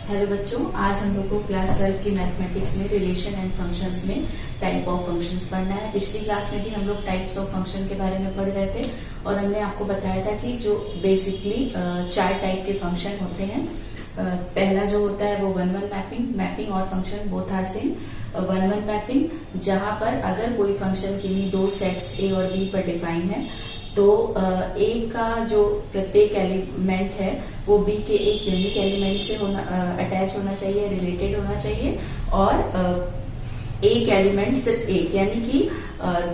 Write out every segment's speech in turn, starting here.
Hello बच्चों, आज हम लोग को क्लास 12 की मैथमेटिक्स में रिलेशन एंड फंक्शंस में टाइप ऑफ फंक्शंस पढ़ना है। पिछली क्लास में भी हम लोग टाइप्स ऑफ फंक्शन के बारे में पढ़ रहे थे और हमने आपको बताया था कि जो बेसिकली 4 टाइप के फंक्शन होते हैं। पहला जो होता है वो 1-1 मैपिंग और function both are same. 1-1 mapping जहां पर अगर कोई फंक्शन किन्हीं दो सेट्स ए और बी पर डिफाइन है तो ए का जो प्रत्येक एलिमेंट है वो बी के एक यूनिक एलिमेंट से अटैच होना चाहिए, रिलेटेड होना चाहिए और एक एलिमेंट सिर्फ एक, यानी कि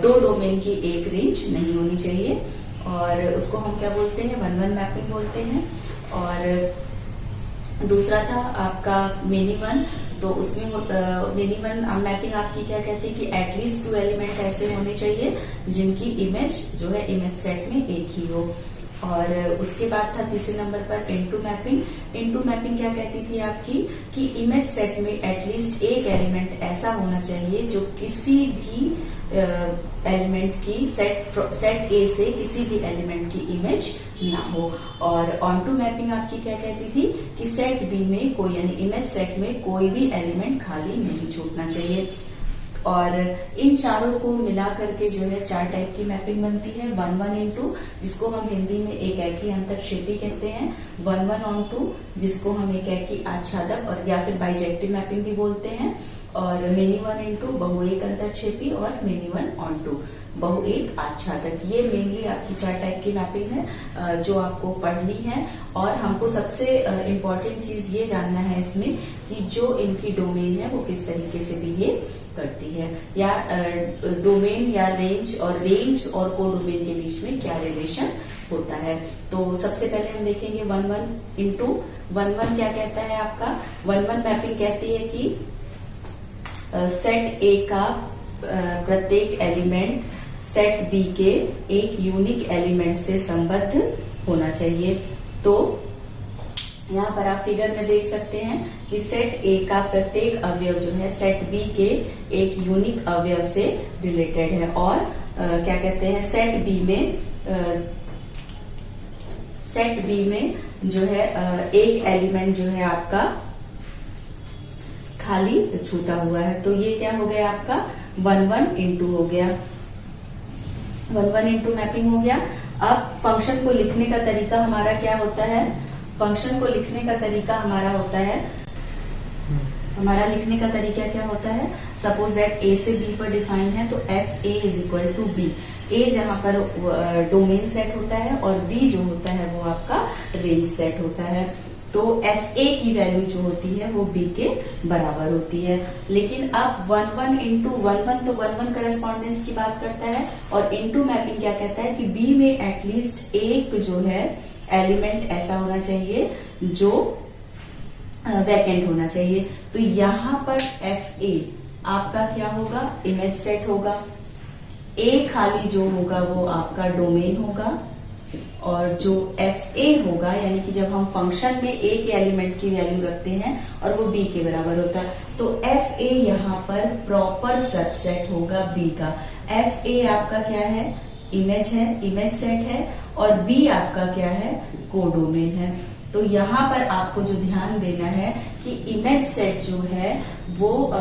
दो डोमेन की एक रेंज नहीं होनी चाहिए और उसको हम क्या बोलते हैं, 1-1 मैपिंग बोलते हैं। और दूसरा था आपका मेनी वन, तो उसमें मेनी वन मैपिंग आपकी क्या कहती है कि एटलीस्ट 2 एलिमेंट ऐसे होने चाहिए जिनकी इमेज जो है इमेज सेट में एक ही हो। और उसके बाद था तीसरे नंबर पर इनटू मैपिंग। इनटू मैपिंग क्या कहती थी आपकी कि इमेज सेट में एटलीस्ट एक एलिमेंट ऐसा होना चाहिए जो किसी भी एलिमेंट की सेट ए से किसी भी एलिमेंट की इमेज ना हो। और ऑनटू मैपिंग आपकी क्या कहती थी कि सेट बी में कोई, यानी इमेज सेट में कोई भी एलिमेंट खाली नहीं छूटना चाहिए। और इन चारों को मिला करके जो है 4 टाइप की मैपिंग बनती है। 1-1 इनटू, जिसको हम हिंदी में एक एकी अंतरक्षेपी कहते हैं। 1-1 ऑनटू, जिसको हम एक एकी आच्छादक और या फिर बाइजेक्टिव मैपिंग भी बोलते हैं। और मेनी वन इनटू, बहुएक अंतरक्षेपी। और मेनी वन ऑनटू, बहुएक आच्छादक। ये मेनली आपकी 4 टाइप की मैपिंग है जो आपको पढ़नी है। और हमको सबसे इम्पोर्टेंट चीज ये जानना है इसमें कि जो इनकी डोमेन है वो किस तरीके से बिहेव करती है, या डोमेन या रेंज और को डोमेन के बीच में क्या रिलेशन होता है। तो सबसे पहले हम देखेंगे 1-1 इनटू। 1-1 क्या कहता है आपका, 1-1 मैपिंग कहती है कि सेट ए का प्रत्येक एलिमेंट सेट बी के एक यूनिक एलिमेंट से संबद्ध होना चाहिए। तो यहाँ पर आप फिगर में देख सकते हैं कि सेट ए का प्रत्येक अवयव जो है सेट बी के एक यूनिक अवयव से रिलेटेड है। और क्या कहते हैं, सेट बी में जो है एक एलिमेंट जो है आपका खाली छूटा हुआ है। तो ये क्या हो गया आपका 1-1 इनटू हो गया। 1-1 इनटू मैपिंग हो गया। अब फंक्शन को लिखने का तरीका हमारा क्या होता है, फंक्शन को लिखने का तरीका हमारा होता है, हमारा लिखने का तरीका क्या होता है, सपोज दैट ए से बी पर डिफाइन है तो F A is equal to B. A जहां पर डोमेन सेट होता है और बी जो होता है वो आपका रेंज सेट होता है। तो एफ ए की वैल्यू जो होती है वो बी के बराबर होती है। लेकिन अब 1-1 इनटू 1-1 तो 1-1 करस्पॉन्डेंस की बात करता है और इनटू मैपिंग क्या कहता है कि बी में एटलीस्ट एक जो है एलिमेंट ऐसा होना चाहिए जो वैकेंट होना चाहिए। तो यहाँ पर एफ ए आपका क्या होगा, इमेज सेट होगा। ए खाली जो होगा वो आपका डोमेन होगा। और जो एफ ए होगा, यानी कि जब हम फंक्शन में ए के एलिमेंट की वैल्यू रखते हैं और वो बी के बराबर होता है तो एफ ए यहाँ पर प्रॉपर सबसेट होगा बी का। एफ ए आपका क्या है, इमेज है, इमेज सेट है। और बी आपका क्या है, कोडोमेन है। तो यहाँ पर आपको जो ध्यान देना है कि इमेज सेट जो है वो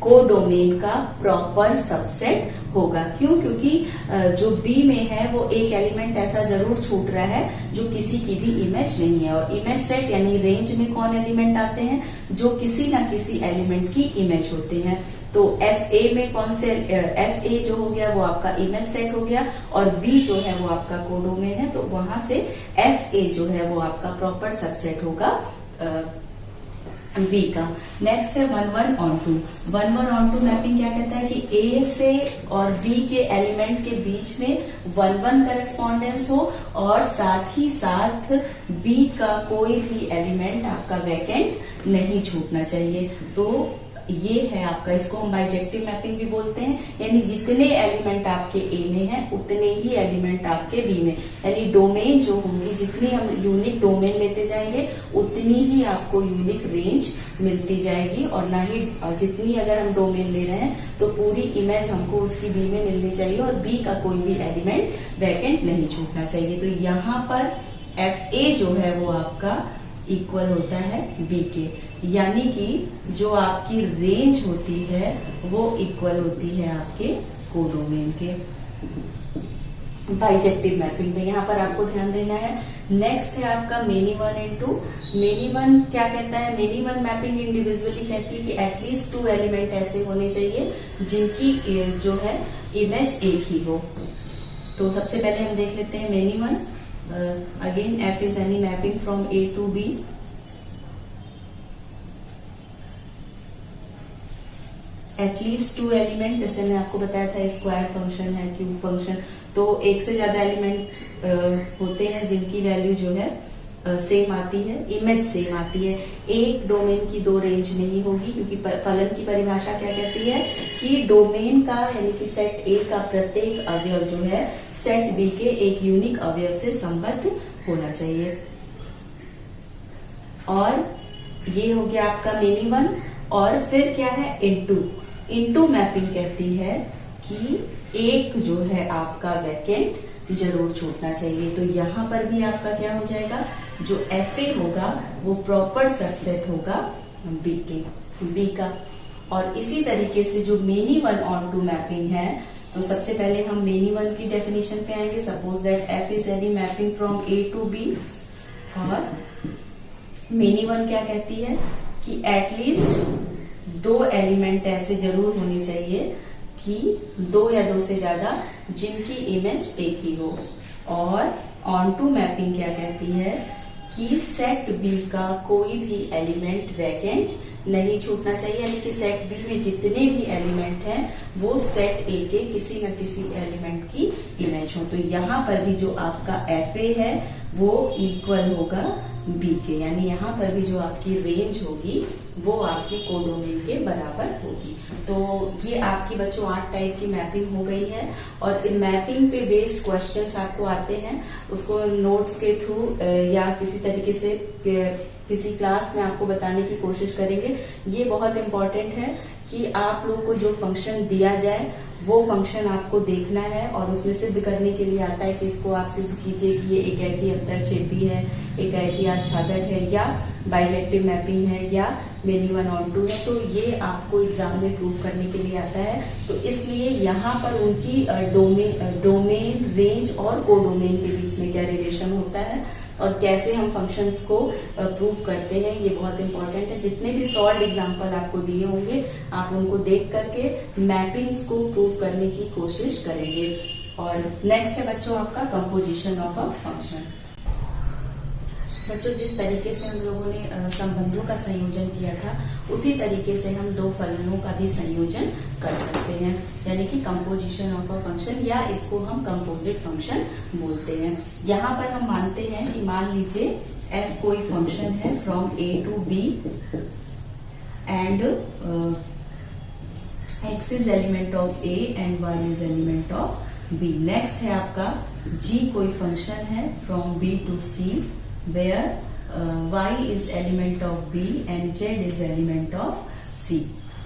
कोडोमेन का प्रॉपर सबसेट होगा। क्यों, क्योंकि जो बी में है वो एक एलिमेंट ऐसा जरूर छूट रहा है जो किसी की भी इमेज नहीं है। और इमेज सेट यानी रेंज में कौन एलिमेंट आते हैं, जो किसी ना किसी एलिमेंट की इमेज होते हैं। तो एफ ए में कौन से, एफ ए जो हो गया वो आपका इमेज सेट हो गया और बी जो है वो आपका कोडोमेन है। तो वहां से एफ ए जो है वो आपका प्रॉपर सबसेट होगा बी का। नेक्स्ट है 1-1 ऑनटू। 1-1 ऑनटू मैपिंग क्या कहता है कि ए से और बी के एलिमेंट के बीच में 1-1 करस्पॉन्डेंस हो और साथ ही साथ बी का कोई भी एलिमेंट आपका वैकेंट नहीं छूटना चाहिए। तो ये है आपका, इसको हम बाइजेक्टिव मैपिंग भी बोलते हैं। यानी जितने एलिमेंट आपके ए में है उतने ही एलिमेंट आपके बी में, यानी डोमेन जो होगी, जितनी हम यूनिक डोमेन लेते जाएंगे उतनी ही आपको यूनिक रेंज मिलती जाएगी। और ना ही जितनी अगर हम डोमेन ले रहे हैं तो पूरी इमेज हमको उसकी बी में मिलनी चाहिए और बी का कोई भी एलिमेंट वैकेंट नहीं छूटना चाहिए। तो यहाँ पर एफ ए जो है वो आपका इक्वल होता है बी के, यानी कि जो आपकी रेंज होती है वो इक्वल होती है आपके कोडोमेन के बाइजेक्टिव मैपिंग में। यहाँ पर आपको ध्यान देना है। नेक्स्ट है आपका मेनी इनटू मेनी क्या कहता है, मेनी मैपिंग इंडिविजुअली कहती है कि एटलीस्ट 2 एलिमेंट ऐसे होने चाहिए जिनकी जो है इमेज एक ही हो। तो सबसे पहले हम देख लेते हैं many again F is any mapping from A to B at least 2 element, जैसे मैं आपको बताया था स्क्वायर फंक्शन है, क्यूब फंक्शन, तो एक से ज्यादा एलिमेंट होते हैं जिनकी वैल्यू जो है सेम आती है, इमेज सेम आती है। एक डोमेन की 2 रेंज नहीं होगी, क्योंकि फलन की परिभाषा क्या कहती है कि डोमेन का यानी कि सेट ए का प्रत्येक अवयव जो है सेट बी के एक यूनिक अवयव से संबद्ध होना चाहिए। और ये हो गया आपका मेनी और फिर क्या है इनटू मैपिंग कहती है कि एक जो है आपका वैकेंट जरूर छूटना चाहिए। तो यहाँ पर भी आपका क्या हो जाएगा, जो एफ ए होगा वो प्रॉपर सबसेट होगा बी का। और इसी तरीके से जो मेनी ऑन टू मैपिंग है, तो सबसे पहले हम मेनी की डेफिनेशन पे आएंगे। Suppose that F is any mapping from A to B, और मेनी क्या कहती है कि एटलीस्ट 2 एलिमेंट ऐसे जरूर होने चाहिए कि 2 या 2 से ज्यादा जिनकी इमेज एक ही हो। और ऑन टू मैपिंग क्या कहती है कि सेट बी का कोई भी एलिमेंट वैकेंट नहीं छूटना चाहिए, यानी कि सेट बी में जितने भी एलिमेंट हैं वो सेट ए के किसी न किसी एलिमेंट की इमेज हो। तो यहाँ पर भी जो आपका एफ ए है वो इक्वल होगा बी के, यानी यहाँ पर भी जो आपकी रेंज होगी वो आपकी कोडोमेन के बराबर होगी। तो ये आपकी बच्चों 8 टाइप की मैपिंग हो गई है। और इन मैपिंग पे बेस्ड क्वेश्चंस आपको आते हैं, उसको नोट्स के थ्रू या किसी तरीके से किसी क्लास में आपको बताने की कोशिश करेंगे। ये बहुत इंपॉर्टेंट है कि आप लोग को जो फंक्शन दिया जाए वो फंक्शन आपको देखना है, और उसमें सिद्ध करने के लिए आता है कि इसको आप सिद्ध कीजिए कि ये एक ऐकी अंतरछेपी है, एक ऐकी आच्छादक है, या बाइजेक्टिव मैपिंग है, या मेनी ऑन टू है। तो ये आपको एग्जाम में प्रूव करने के लिए आता है। तो इसलिए यहाँ पर उनकी डोमेन रेंज और कोडोमेन के बीच में क्या रिलेशन होता है और कैसे हम फंक्शंस को प्रूव करते हैं, ये बहुत इंपॉर्टेंट है। जितने भी सॉल्व एग्जांपल आपको दिए होंगे आप उनको देख करके मैपिंग्स को प्रूव करने की कोशिश करेंगे। और नेक्स्ट है बच्चों आपका कंपोजिशन ऑफ अ फंक्शन। बच्चों जिस तरीके से हम लोगों ने संबंधों का संयोजन किया था उसी तरीके से हम 2 फलनों का भी संयोजन कर सकते हैं, यानी कि कंपोजिशन ऑफ अ फंक्शन, या इसको हम कंपोजिट फंक्शन बोलते हैं। यहाँ पर हम मानते हैं कि मान लीजिए f कोई फंक्शन है from a to b and x is element of a and y is element of b। Next है आपका g कोई फंक्शन है from b to c where y is element of b and z is element of c।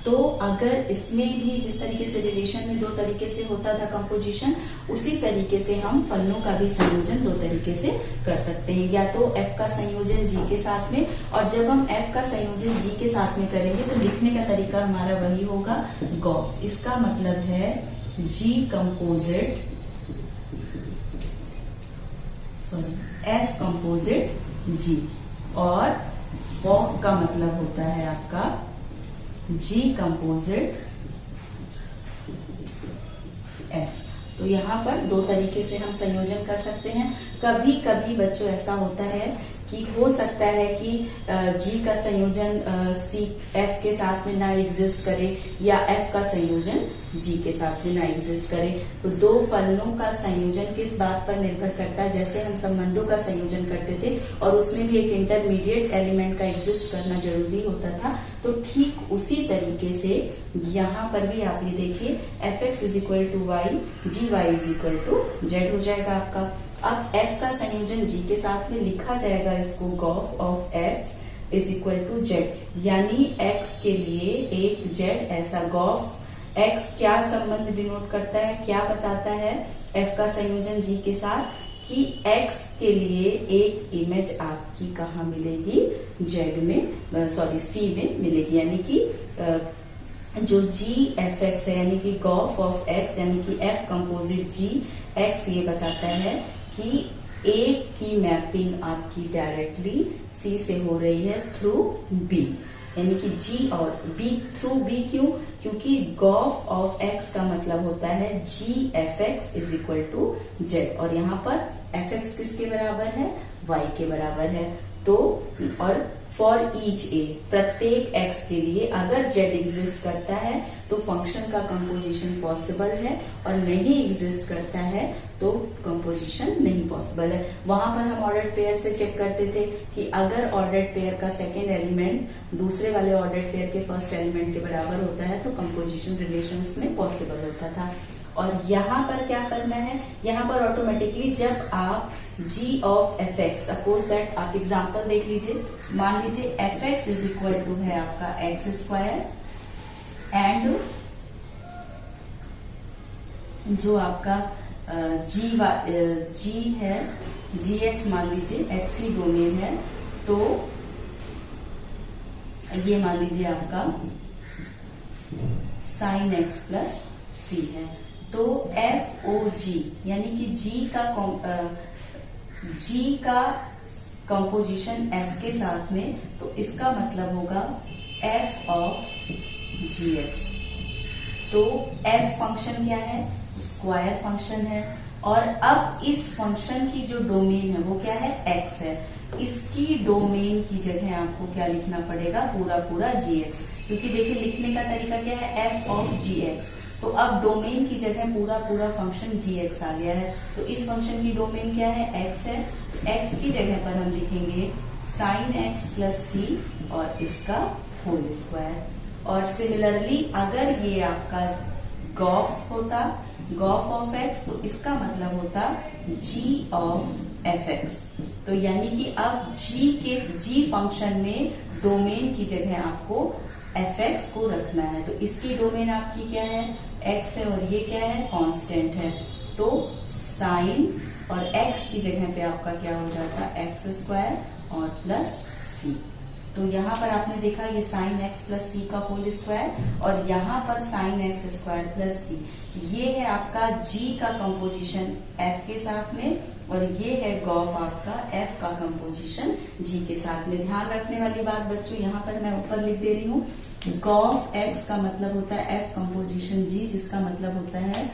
तो अगर इसमें भी जिस तरीके से रिलेशन में 2 तरीके से होता था कंपोजिशन, उसी तरीके से हम फलनों का भी संयोजन 2 तरीके से कर सकते हैं। या तो f का संयोजन g के साथ में, और जब हम f का संयोजन g के साथ में करेंगे तो लिखने का तरीका हमारा वही होगा गॉफ। इसका मतलब है g composite f composite g, और फॉक का मतलब होता है आपका g कंपोजिट f। तो यहाँ पर 2 तरीके से हम संयोजन कर सकते हैं। कभी कभी बच्चों ऐसा होता है कि हो सकता है कि g का संयोजन c f के साथ में ना एग्जिस्ट करे, या f का संयोजन g के साथ में ना एग्जिस्ट करे। तो 2 फलनों का संयोजन किस बात पर निर्भर करता है, जैसे हम संबंधों का संयोजन करते थे और उसमें भी एक इंटरमीडिएट एलिमेंट का एग्जिस्ट करना जरूरी होता था, तो ठीक उसी तरीके से यहाँ पर भी आप ये देखिए fx is equal to Y, G Y is equal to Z हो जाएगा आपका। अब f का संयोजन g के साथ में लिखा जाएगा इसको G of of x is equal to Z, यानी x के लिए एक z ऐसा गॉफ। x क्या संबंध डिनोट करता है, क्या बताता है f का संयोजन g के साथ, कि x के लिए एक इमेज आपकी कहाँ मिलेगी, z में, सॉरी c में मिलेगी, यानी कि जो g एफ एक्स है, यानी कि गॉफ ऑफ x, यानी कि f कंपोजिट g x ये बताता है कि a की मैपिंग आपकी डायरेक्टली c से हो रही है थ्रू b, यानी कि g और b थ्रू b। क्यों? क्योंकि गॉफ ऑफ x का मतलब होता है g F X is equal to Z, और यहाँ पर एफ एक्स किसके बराबर है, y के बराबर है। तो और फॉर ईच ए, प्रत्येक x के लिए अगर z एग्जिस्ट करता है तो फंक्शन का कंपोजिशन पॉसिबल है, और नहीं एग्जिस्ट करता है तो कंपोजिशन नहीं पॉसिबल है। वहां पर हम ऑर्डर्ड पेयर से चेक करते थे कि अगर ऑर्डर्ड पेयर का सेकेंड एलिमेंट दूसरे वाले ऑर्डर्ड पेयर के फर्स्ट एलिमेंट के बराबर होता है तो कंपोजिशन रिलेशंस में पॉसिबल होता था। और यहाँ पर क्या करना है, यहाँ पर ऑटोमेटिकली जब आप g of F X, suppose that आप एग्जाम्पल देख लीजिए, मान लीजिए F X is equal to है आपका एक्स स्क्वायर, एंड जो आपका g है, जी एक्स मान लीजिए एक्स ही डोमेन है, तो ये मान लीजिए आपका साइन एक्स प्लस सी है। तो एफ ओ जी, यानी कि जी का कंपोजिशन एफ के साथ में, तो इसका मतलब होगा एफ ऑफ जी एक्स। तो एफ फंक्शन क्या है, स्क्वायर फंक्शन है, और अब इस फंक्शन की जो डोमेन है वो क्या है, एक्स है। इसकी डोमेन की जगह आपको क्या लिखना पड़ेगा, पूरा पूरा जी एक्स, क्योंकि देखिए लिखने का तरीका क्या है, एफ ऑफ जी एक्स। तो अब डोमेन की जगह पूरा पूरा फंक्शन जी एक्स आ गया है। तो इस फंक्शन की डोमेन क्या है, एक्स है। एक्स की जगह पर हम लिखेंगे साइन एक्स प्लस सी और इसका होल स्क्वायर। और सिमिलरली अगर ये आपका गॉफ होता, गॉफ ऑफ एक्स, तो इसका मतलब होता जी ऑफ एफ एक्स। तो यानी कि अब जी फंक्शन में डोमेन की जगह आपको एफ एक्स को रखना है। तो इसकी डोमेन आपकी क्या है, एक्स है, और ये क्या है, कांस्टेंट है। तो साइन और एक्स की जगह पे आपका क्या हो जाता है, एक्स स्क्वायर और प्लस सी। तो यहाँ पर आपने देखा ये साइन एक्स प्लस सी का होल स्क्वायर, और यहाँ पर साइन एक्स स्क्वायर प्लस सी। ये है आपका जी का कंपोजिशन एफ के साथ में, और ये है गॉफ आपका एफ का कंपोजिशन जी के साथ में। ध्यान रखने वाली बात बच्चों, यहाँ पर मैं ऊपर लिख दे रही हूँ, गॉफ एक्स का मतलब होता है एफ कंपोजिशन जी, जिसका मतलब होता है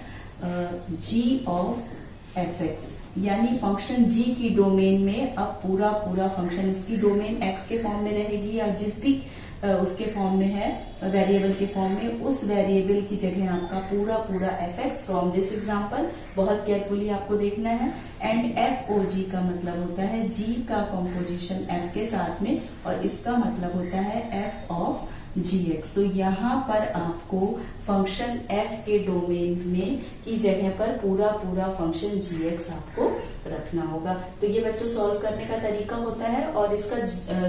जी ऑफ एफ एक्स। यानी फंक्शन जी की डोमेन में अब पूरा पूरा फंक्शन, उसकी डोमेन एक्स के फॉर्म में रहेगी या जिस भी उसके फॉर्म में है, वेरिएबल के फॉर्म में, उस वेरिएबल की जगह आपका पूरा पूरा F x from this example, बहुत केयरफुली आपको देखना है। एंड एफ ओ जी का मतलब होता है जी का कंपोजिशन एफ के साथ में, और इसका मतलब होता है एफ ऑफ जी एक्स। तो यहाँ पर आपको फंक्शन एफ के डोमेन में की जगह पर पूरा पूरा फंक्शन जी एक्स आपको रखना होगा। तो ये बच्चों सॉल्व करने का तरीका होता है, और इसका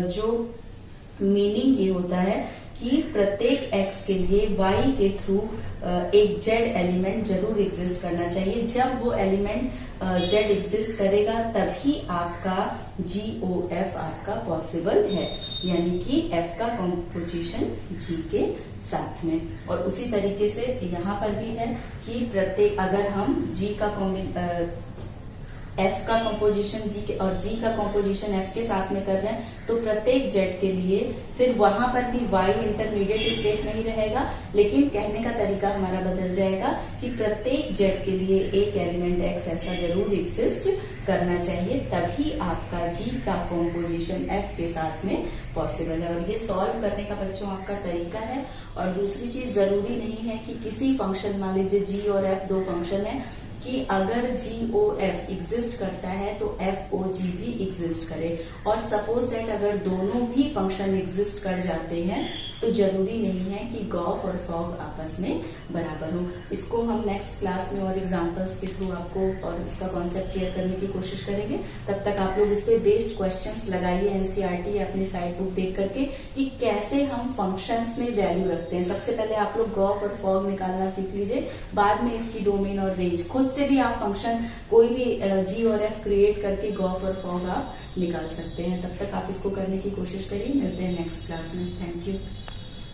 जो मीनिंग ये होता है कि प्रत्येक x के लिए y के थ्रू एक z एलिमेंट जरूर एग्जिस्ट करना चाहिए। जब वो एलिमेंट z एग्जिस्ट करेगा तभी आपका GOF आपका पॉसिबल है, यानी कि f का कंपोजिशन g के साथ में। और उसी तरीके से यहाँ पर भी है कि प्रत्येक, अगर हम g का एफ का कंपोजिशन जी के और जी का कंपोजिशन एफ के साथ में कर रहे हैं, तो प्रत्येक जेड के लिए फिर वहां पर भी वाई इंटरमीडिएट स्टेट में ही रहेगा, लेकिन कहने का तरीका हमारा बदल जाएगा कि प्रत्येक जेड के लिए एक एलिमेंट एक्स ऐसा जरूर एग्जिस्ट करना चाहिए, तभी आपका जी का कंपोजिशन एफ के साथ में पॉसिबल है। और ये सॉल्व करने का बच्चों आपका तरीका है। और दूसरी चीज, जरूरी नहीं है कि किसी फंक्शन, मान लीजिए जी और एफ दो फंक्शन है, कि अगर GOF एग्जिस्ट करता है तो FOG भी एग्जिस्ट करे। और सपोज दैट अगर दोनों भी फंक्शन एग्जिस्ट कर जाते हैं तो जरूरी नहीं है कि गॉफ और फॉग आपस में बराबर हो। इसको हम नेक्स्ट क्लास में और एग्जांपल्स के थ्रू आपको और इसका कॉन्सेप्ट क्लियर करने की कोशिश करेंगे। तब तक आप लोग इस पे बेस्ड क्वेश्चंस लगाइए एनसीईआरटी या अपनी साइट बुक देख करके कि कैसे हम फंक्शंस में वैल्यू रखते हैं। सबसे पहले आप लोग गॉफ और फॉग निकालना सीख लीजिए, बाद में इसकी डोमेन और रेंज खुद से भी आप फंक्शन कोई भी जी और एफ क्रिएट करके गॉफ और फॉग आप निकाल सकते हैं। तब तक आप इसको करने की कोशिश करिए। मिलते हैं नेक्स्ट क्लास में। Thank you.